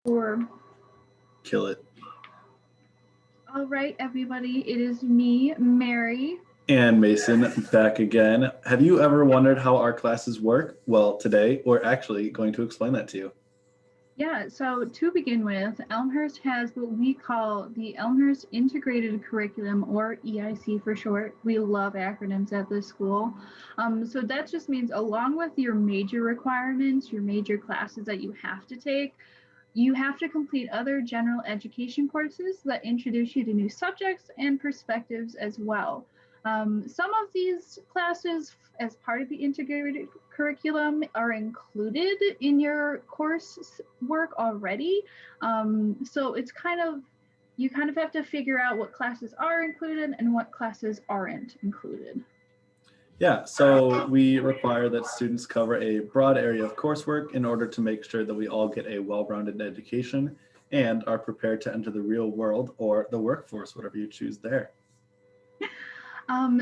Or Kill it. all right, everybody, it is me, Mary. And Mason, back again. Have you ever wondered how our classes work? Well, today we're actually going to explain that to you. Yeah, so to begin with, Elmhurst has what we call the Elmhurst Integrated Curriculum, or EIC for short. We love acronyms at this school. So that just means, along with your major requirements, your major classes that you have to take, you have to complete other general education courses that introduce you to new subjects and perspectives as well. Some of these classes, as part of the integrated curriculum, are included in your course work already. So it's you kind of have to figure out what classes are included and what classes aren't included. Yeah, so we require that students cover a broad area of coursework in order to make sure that we all get a well rounded education and are prepared to enter the real world or the workforce, whatever you choose there.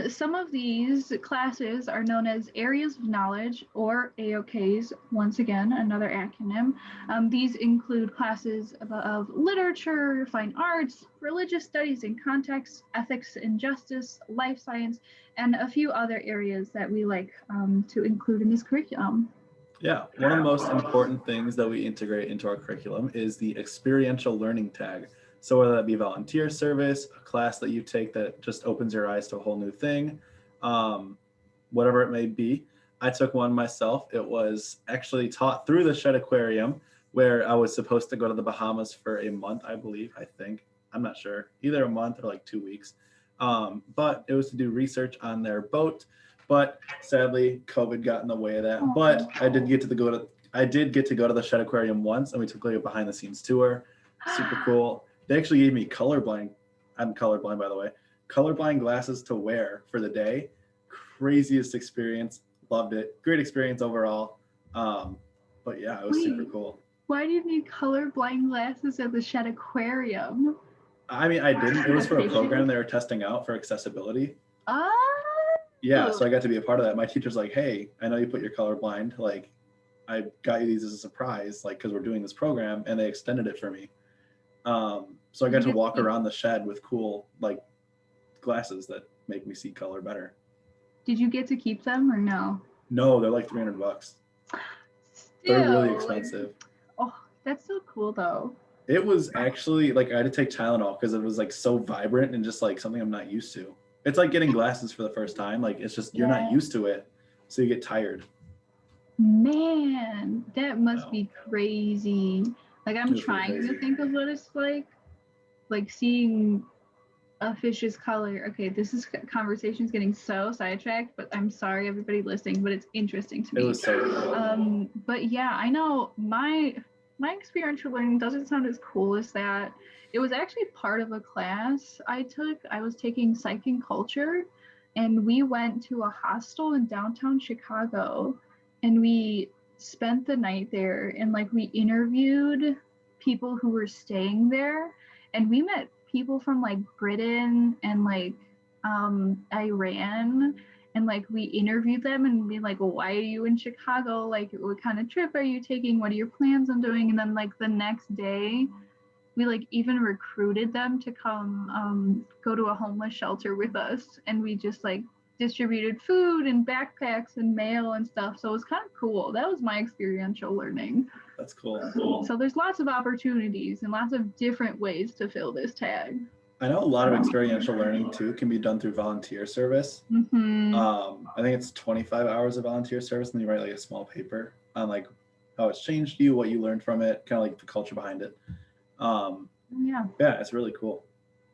Some of these classes are known as areas of knowledge, or AOKs, once again, another acronym. These include classes of literature, fine arts, religious studies and context, ethics and justice, life science, and a few other areas that we like to include in this curriculum. Yeah, one of the most important things that we integrate into our curriculum is the experiential learning tag. So, whether that be volunteer service, a class that you take that just opens your eyes to a whole new thing, um, whatever it may be. I took one myself. It was actually taught through the Shed Aquarium, where I was supposed to go to the Bahamas for a month, I believe, I think. I'm not sure, either a month or like 2 weeks. But it was to do research on their boat. But sadly, COVID got in the way of that. But I did get to go to the Shed Aquarium once, and we took like a behind the scenes tour. Super cool. They actually gave me colorblind. I'm colorblind, by the way. Colorblind glasses to wear for the day. Craziest experience. Loved it. Great experience overall. But yeah, it was super Wait, cool. why do you need colorblind glasses at the Shed Aquarium? I mean, I didn't. It was for a program Efficient. they were testing out for accessibility. Yeah, Oh, so I got to be a part of that. My teacher's like, "Hey, I know you put your colorblind. Like, I got you these as a surprise, like, because we're doing this program," and they extended it for me. So I did got you to get to walk keep around the shed with cool like glasses that make me see color better. did you get to keep them or no? No, they're like $300. They're really Still, like, expensive. oh, that's so cool though. It was actually like I had to take Tylenol because it was like so vibrant and just like something I'm not used to. It's like getting glasses for the first time. Like it's just you're not Yeah, used to it, so you get tired. man, that must No, be crazy. Like it I'm was pretty trying to crazy. think of what it's like seeing a fish's color. Okay, this is conversation's getting so sidetracked, but I'm sorry everybody listening, but it's interesting to It me. was so cool. But yeah, I know my experiential learning doesn't sound as cool as that. It was actually part of a class I took. I was taking psych and culture, and we went to a hostel in downtown Chicago, and we spent the night there, and like we interviewed people who were staying there, and we met people from like Britain and like Iran, and like we interviewed them and be like, well, why are you in Chicago? Like, what kind of trip are you taking? What are your plans on doing? And then like the next day, we like even recruited them to come go to a homeless shelter with us, and we just like distributed food and backpacks and mail and stuff. So it was kind of cool. That was my experiential learning. That's cool. So there's lots of opportunities and lots of different ways to fill this tag. I know a lot of experiential learning too can be done through volunteer service. Mm-hmm. I think it's 25 hours of volunteer service, and you write like a small paper on like how it's changed you, what you learned from it, kind of like the culture behind it. Um, Yeah, yeah, it's really cool.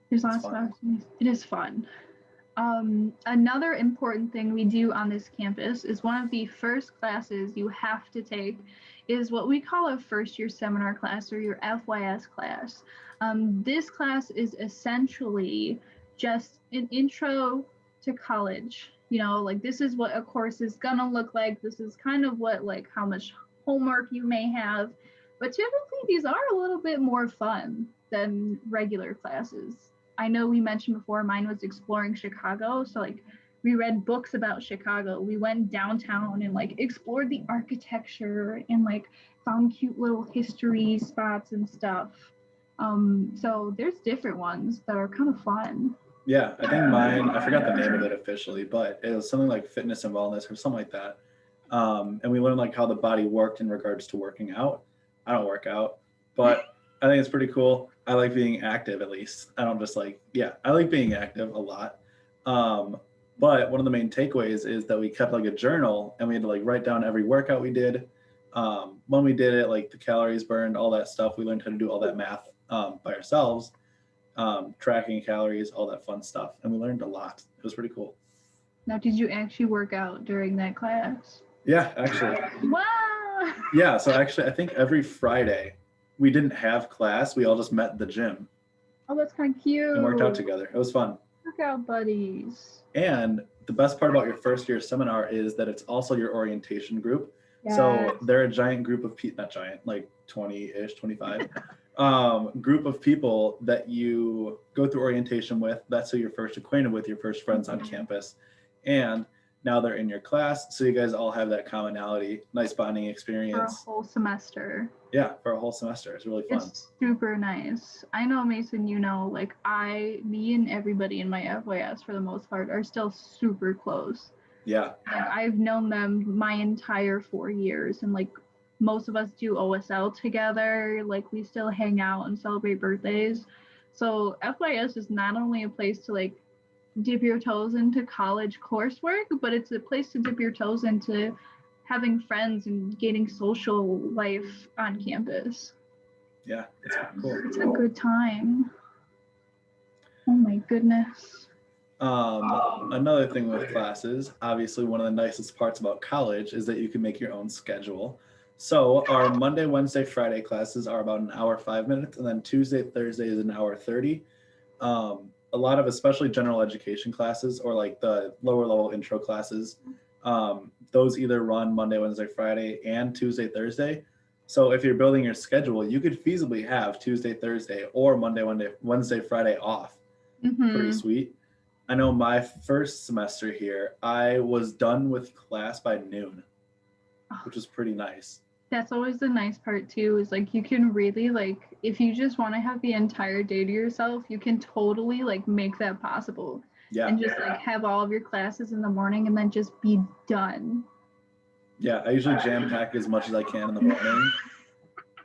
there's It's lots of fun. opportunities. It is fun. Another important thing we do on this campus is one of the first classes you have to take is what we call a first year seminar class, or your FYS class. This class is essentially just an intro to college. You know, like this is what a course is gonna look like. This is kind of what, like, how much homework you may have. But typically, these are a little bit more fun than regular classes. I know we mentioned before mine was exploring Chicago, so like We read books about Chicago. We went downtown and like explored the architecture and like found cute little history spots and stuff. So there's different ones that are kind of fun. Yeah, I think mine, I forgot the name of it officially, but it was something like fitness and wellness or something like that. And we learned like how the body worked in regards to working out. I don't work out, but I think it's pretty cool. I like being active at least. I don't just like, yeah, I like being active a lot. But one of the main takeaways is that we kept like a journal and we had to like write down every workout we did. When we did it, like the calories burned, all that stuff. We learned how to do all that math by ourselves, tracking calories, all that fun stuff. And we learned a lot. It was pretty cool. Now, did you actually work out during that class? Yeah, actually. Wow. Yeah, so actually, I think every Friday we didn't have class. We all just met at the gym Oh, that's kind of cute. and worked out together. It was fun. Workout buddies. And the best part about your first year seminar is that it's also your orientation group. Yes. So they're a giant group of people, not giant, like 20-ish, 25, group of people that you go through orientation with. That's who you're first acquainted with, your first friends on campus. And now they're in your class. So you guys all have that commonality, nice bonding experience. For a whole semester. Yeah, for a whole semester. It's really fun. It's super nice. I know, Mason, you know, like me and everybody in my FYS for the most part are still super close. Yeah. Like, I've known them my entire 4 years, and like most of us do OSL together. Like we still hang out and celebrate birthdays. So FYS is not only a place to like dip your toes into college coursework, but it's a place to dip your toes into having friends and gaining social life on campus. Yeah, it's cool. It's a good time. Oh my goodness. Another thing with classes, obviously one of the nicest parts about college is that you can make your own schedule. So our Monday, Wednesday, Friday classes are about an hour, 5 minutes, and then Tuesday, Thursday is an hour 30. A lot of especially general education classes or like the lower level intro classes, those either run Monday, Wednesday, Friday, and Tuesday, Thursday. So if you're building your schedule, you could feasibly have Tuesday, Thursday, or Monday, Wednesday, Friday off. Pretty sweet. I know my first semester here, I was done with class by noon, which was pretty nice. That's always the nice part too, is like you can really like, if you just want to have the entire day to yourself, you can totally like make that possible. Yeah. And just like have all of your classes in the morning and then just be done. Yeah, I usually jam pack as much as I can in the morning.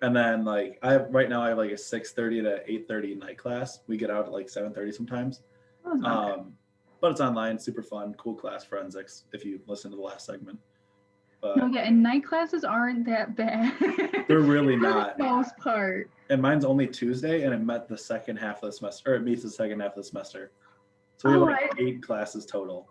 And then like right now I have like a 6:30 to 8:30 night class. We get out at like 7:30 sometimes. But it's online, super fun, cool class, forensics, if you listen to the last segment. But no, yeah, and night classes aren't that bad. They're really not. For the most part. And mine's only Tuesday, and it met the second half of the semester, or it meets the second half of the semester. So we have like 8 classes total.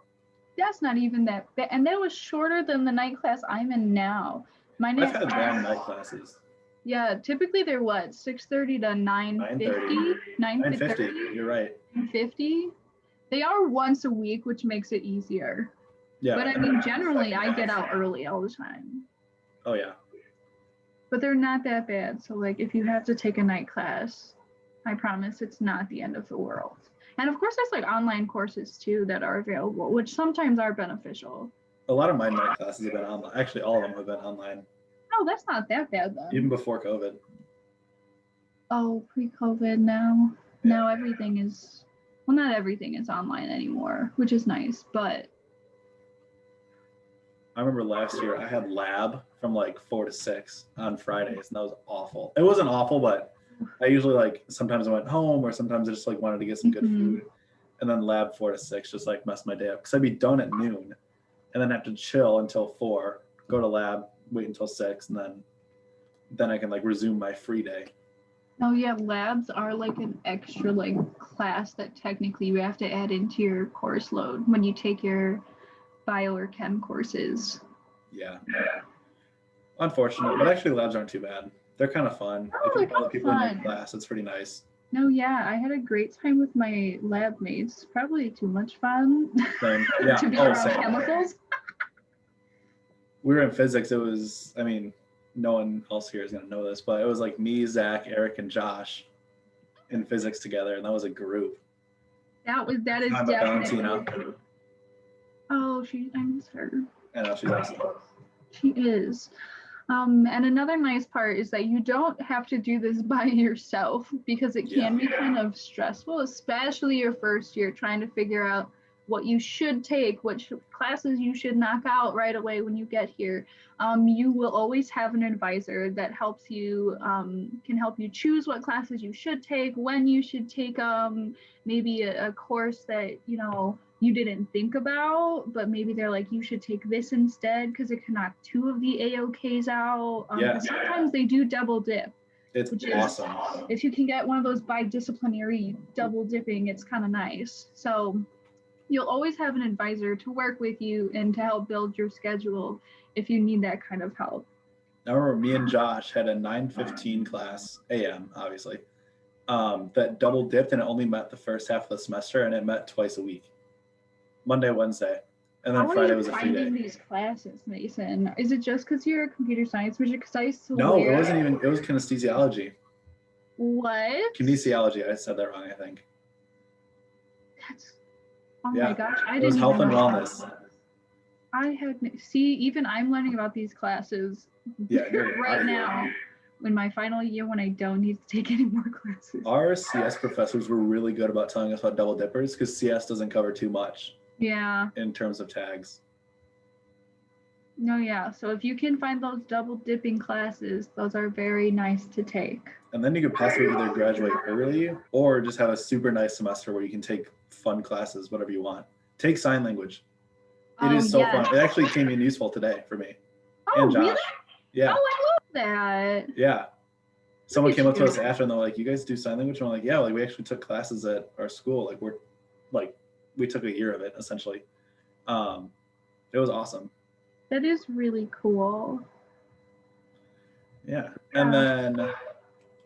That's not even that bad. And that was shorter than the night class I'm in now. I've had long night classes. Yeah, typically they're what, 6:30 to 9:50? 9:50, you're right. 9:50? They are once a week, which makes it easier. Yeah. But I mean, generally, I get out early all the time. Oh, yeah. But they're not that bad. So, like, if you have to take a night class, I promise it's not the end of the world. And of course, there's like online courses too that are available, which sometimes are beneficial. A lot of my night classes have been online. Actually, all of them have been online. Oh, that's not that bad then. Even before COVID. Oh, pre-COVID now. Yeah. Now everything is, well, not everything is online anymore, which is nice, but. I remember last year I had lab from like 4 to 6 on Fridays, and that was awful. It wasn't awful, but I usually like sometimes I went home or sometimes I just like wanted to get some good food, and then lab 4 to 6 just like messed my day up because I'd be done at noon and then have to chill until 4, go to lab, wait until 6, and then I can like resume my free day. Oh yeah, labs are like an extra like class that technically you have to add into your course load when you take your bio or chem courses. Yeah. Unfortunate, but actually labs aren't too bad. They're kind of fun. Oh, if you know the people in your class, it's pretty nice. No, yeah, I had a great time with my lab mates. Probably too much fun. Yeah. To be around chemicals. We were in physics. It was, I mean, no one else here is going to know this, but it was like me, Zach, Eric, and Josh in physics together, and that was a group. That is definitely. Oh, I miss her. I know, she's awesome. She is. And another nice part is that you don't have to do this by yourself because it can be kind of stressful, especially your first year, trying to figure out what you should take, which classes you should knock out right away when you get here. You will always have an advisor that helps you, can help you choose what classes you should take, when you should take them, maybe a course that, you didn't think about, but maybe they're like, you should take this instead because it can knock two of the AOKs out. Sometimes they do double dip. It's awesome. If you can get one of those bi-disciplinary double dipping, it's kind of nice. So you'll always have an advisor to work with you and to help build your schedule if you need that kind of help. I remember me and Josh had a 9:15 class, AM, obviously, that double dipped, and it only met the first half of the semester, and it met twice a week. Monday, Wednesday, and then Friday was a free day. How are you finding these classes, Mason? Is it just because you're a computer science major? Because I No, it wasn't even. It was kinesthesiology. What? Kinesiology. I said that wrong, I think. Oh my gosh, it was health and wellness. Even I'm learning about these classes right now in my final year when I don't need to take any more classes. Our CS professors were really good about telling us about double dippers because CS doesn't cover too much. Yeah. In terms of tags. No, yeah. So if you can find those double dipping classes, those are very nice to take. And then you could possibly either graduate early or just have a super nice semester where you can take fun classes, whatever you want. Take sign language. It is so fun. It actually came in useful today for me. Oh, and Josh. Really? Yeah. Oh, I love that. Yeah. Someone came up to us after and they're like, you guys do sign language? And I'm like, yeah, we actually took classes at our school. We took a year of it, essentially. It was awesome. That is really cool. Yeah. And then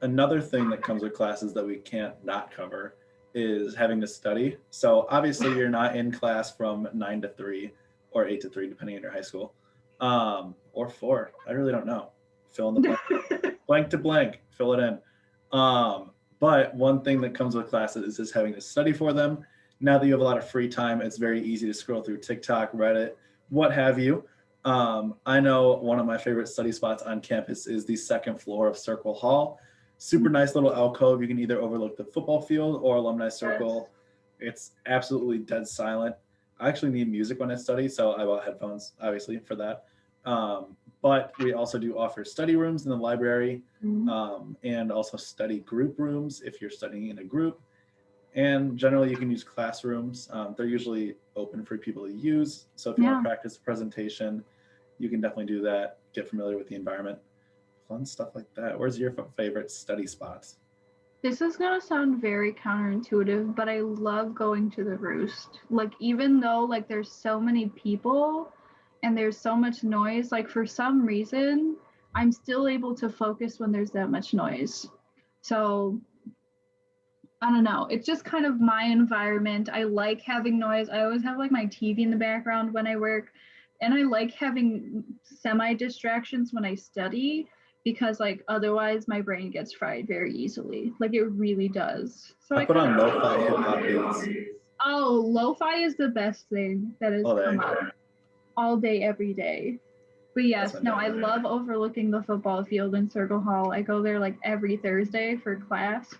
another thing that comes with classes that we can't not cover is having to study. So obviously you're not in class from 9 to 3 or 8 to 3, depending on your high school, or 4. I really don't know. Fill in the blank. Blank to blank, fill it in. But one thing that comes with classes is just having to study for them. Now that you have a lot of free time, it's very easy to scroll through TikTok, Reddit, what have you. I know one of my favorite study spots on campus is the second floor of Circle Hall. Super nice little alcove. You can either overlook the football field or alumni circle. It's absolutely dead silent. I actually need music when I study, so I bought headphones, obviously, for that. But we also do offer study rooms in the library, and also study group rooms if you're studying in a group. And generally you can use classrooms. They're usually open for people to use. So if you want to practice a presentation, you can definitely do that. Get familiar with the environment. Fun stuff like that. Where's your favorite study spots? This is going to sound very counterintuitive, but I love going to the Roost. Like, even though like there's so many people and there's so much noise, like for some reason, I'm still able to focus when there's that much noise. So I don't know. It's just kind of my environment. I like having noise. I always have like my TV in the background when I work, and I like having semi distractions when I study because like otherwise my brain gets fried very easily. Like it really does. So I put on lo-fi hip hop beats. Oh, lo-fi is the best thing that has come up all day, every day. But yes, no, I love overlooking the football field in Circle Hall. I go there like every Thursday for class,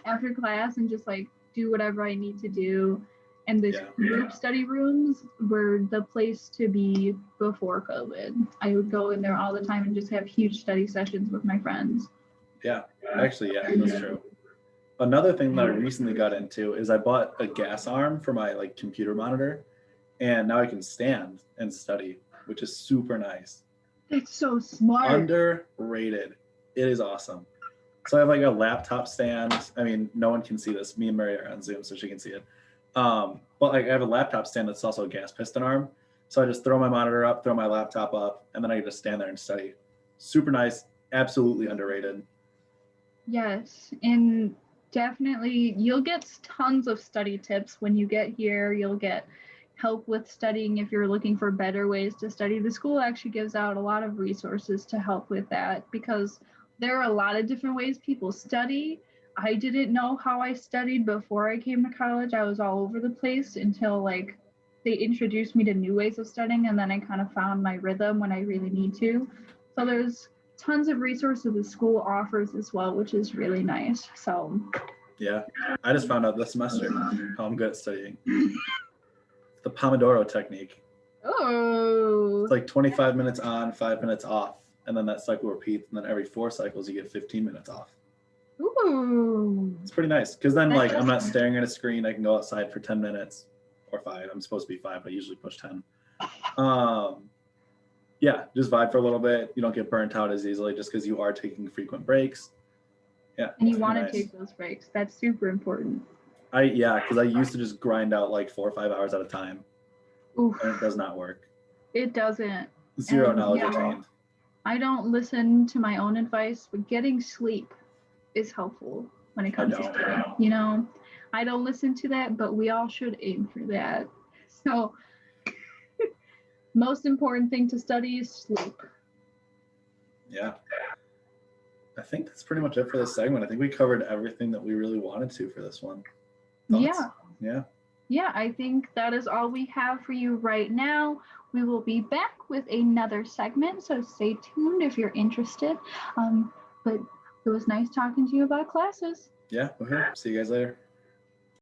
after class, and just like do whatever I need to do. And the group study rooms were the place to be before COVID. I would go in there all the time and just have huge study sessions with my friends. Yeah, actually, yeah, that's true. Another thing that I recently got into is I bought a gas arm for my like computer monitor, and now I can stand and study, which is super nice. It's so smart. Underrated. It is awesome. So I have like a laptop stand. I mean, no one can see this. Me and Mary are on Zoom, so she can see it. But like I have a laptop stand that's also a gas piston arm. So I just throw my monitor up, throw my laptop up, and then I can just stand there and study. Super nice. Absolutely underrated. Yes, and definitely you'll get tons of study tips when you get here. You'll get help with studying if you're looking for better ways to study. The school actually gives out a lot of resources to help with that because there are a lot of different ways people study. I didn't know how I studied before I came to college. I was all over the place until like they introduced me to new ways of studying, and then I kind of found my rhythm when I really need to. So there's tons of resources the school offers as well, which is really nice. So Yeah, I just found out this semester how I'm good at studying. The Pomodoro technique. oh, It's like 25 minutes on, 5 minutes off, and then that cycle repeats, and then every 4 cycles you get 15 minutes off. ooh, It's pretty nice because then That's like I'm not just- staring at a screen. I can go outside for 10 minutes or 5. I'm supposed to be 5, but I usually push 10. Yeah, just vibe for a little bit. You don't get burnt out as easily just because you are taking frequent breaks. Yeah, and you it's want to nice. take those breaks. That's super important. Because I used to just grind out like 4 or 5 hours at a time, Oof, and it does not work. it doesn't. Zero And, knowledge you know, attained. I don't listen to my own advice, but getting sleep is helpful when it comes to studying. You know, I don't listen to that, but we all should aim for that. So, most important thing to study is sleep. Yeah. I think that's pretty much it for this segment. I think we covered everything that we really wanted to for this one. Thoughts? Yeah. Yeah. Yeah, I think that is all we have for you right now. We will be back with another segment, so stay tuned if you're interested. But it was nice talking to you about classes. Yeah. Okay. See you guys later.